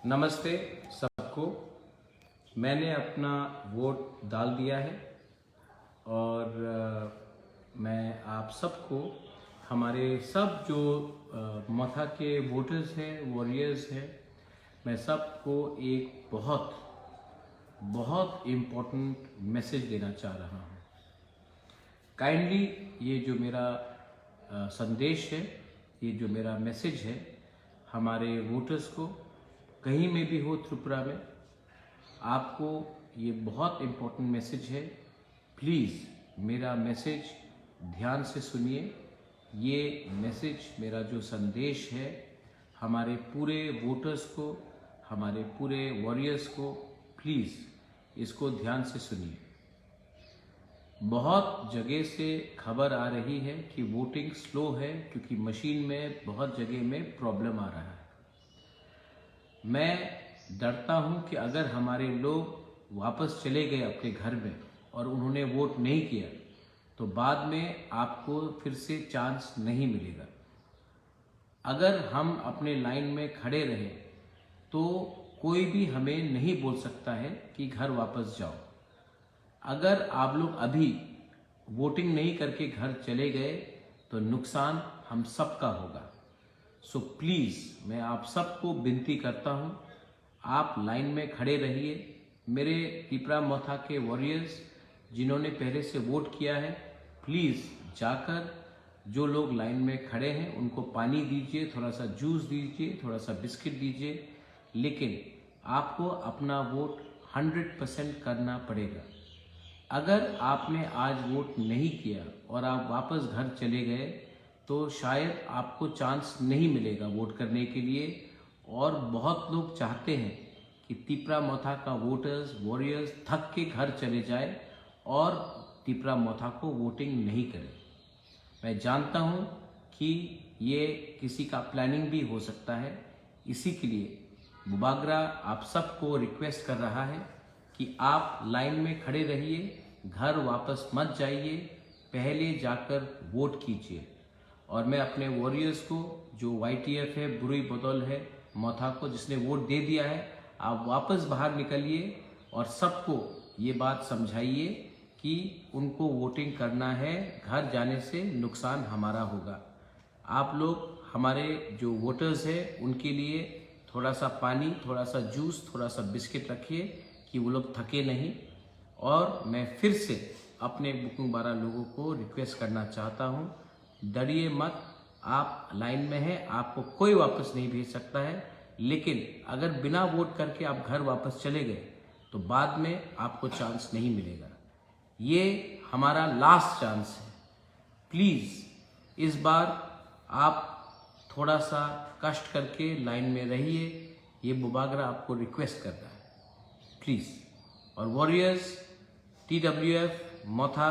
नमस्ते सबको। मैंने अपना वोट डाल दिया है और मैं आप सबको, हमारे सब जो मथा के वोटर्स हैं, वॉरियर्स हैं, मैं सबको एक बहुत बहुत इम्पोर्टेंट मैसेज देना चाह रहा हूँ। काइंडली ये जो मेरा संदेश है, ये जो मेरा मैसेज है हमारे वोटर्स को, कहीं में भी हो त्रिपुरा में, आपको ये बहुत इम्पोर्टेंट मैसेज है। प्लीज़ मेरा मैसेज ध्यान से सुनिए। ये मैसेज, मेरा जो संदेश है हमारे पूरे वोटर्स को, हमारे पूरे वॉरियर्स को, प्लीज़ इसको ध्यान से सुनिए। बहुत जगह से खबर आ रही है कि वोटिंग स्लो है क्योंकि मशीन में बहुत जगह में प्रॉब्लम आ रहा है। मैं डरता हूं कि अगर हमारे लोग वापस चले गए अपने घर में और उन्होंने वोट नहीं किया तो बाद में आपको फिर से चांस नहीं मिलेगा। अगर हम अपने लाइन में खड़े रहे तो कोई भी हमें नहीं बोल सकता है कि घर वापस जाओ। अगर आप लोग अभी वोटिंग नहीं करके घर चले गए तो नुकसान हम सबका होगा। सो प्लीज़ मैं आप सबको विनती करता हूँ, आप लाइन में खड़े रहिए। मेरे त्रिपुरा मथा के वॉरियर्स जिन्होंने पहले से वोट किया है, प्लीज़ जाकर जो लोग लाइन में खड़े हैं उनको पानी दीजिए, थोड़ा सा जूस दीजिए, थोड़ा सा बिस्किट दीजिए, लेकिन आपको अपना वोट 100% करना पड़ेगा। अगर आपने आज वोट नहीं किया और आप वापस घर चले गए तो शायद आपको चांस नहीं मिलेगा वोट करने के लिए। और बहुत लोग चाहते हैं कि त्रिपुरा मथा का वोटर्स, वॉरियर्स थक के घर चले जाए और त्रिपुरा मथा को वोटिंग नहीं करें। मैं जानता हूं कि ये किसी का प्लानिंग भी हो सकता है। इसी के लिए बुबागरा आप सबको रिक्वेस्ट कर रहा है कि आप लाइन में खड़े रहिए, घर वापस मत जाइए, पहले जाकर वोट कीजिए। और मैं अपने वॉरियर्स को, जो YTF है, बुरुई बदौल है, मथा को जिसने वोट दे दिया है, आप वापस बाहर निकलिए और सबको ये बात समझाइए कि उनको वोटिंग करना है, घर जाने से नुकसान हमारा होगा। आप लोग, हमारे जो वोटर्स हैं, उनके लिए थोड़ा सा पानी, थोड़ा सा जूस, थोड़ा सा बिस्किट रखिए कि वो लोग थके नहीं। और मैं फिर से अपने बुकिंग 12 लोगों को रिक्वेस्ट करना चाहता हूँ, डरिए मत। आप लाइन में हैं, आपको कोई वापस नहीं भेज सकता है, लेकिन अगर बिना वोट करके आप घर वापस चले गए तो बाद में आपको चांस नहीं मिलेगा। ये हमारा लास्ट चांस है। प्लीज़ इस बार आप थोड़ा सा कष्ट करके लाइन में रहिए, ये बुबागरा आपको रिक्वेस्ट कर रहा है, प्लीज़। और वॉरियर्स, TWF मथा,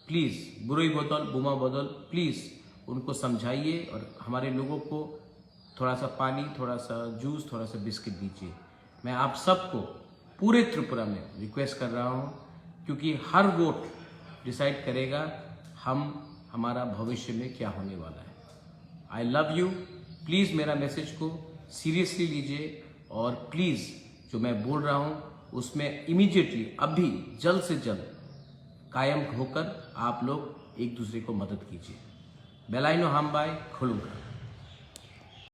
प्लीज़ बुरुई बदौल, बुमा बदौल, प्लीज़ उनको समझाइए और हमारे लोगों को थोड़ा सा पानी, थोड़ा सा जूस, थोड़ा सा बिस्किट दीजिए। मैं आप सबको पूरे त्रिपुरा में रिक्वेस्ट कर रहा हूँ, क्योंकि हर वोट डिसाइड करेगा हमारा भविष्य में क्या होने वाला है। I love you. प्लीज़ मेरा मैसेज को सीरियसली लीजिए और प्लीज़ जो मैं बोल रहा हूँ उसमें इमीडिएटली, अभी जल्द से जल्द कायम होकर आप लोग एक दूसरे को मदद कीजिए। बेलाइनो हम बाय खुलूंगा।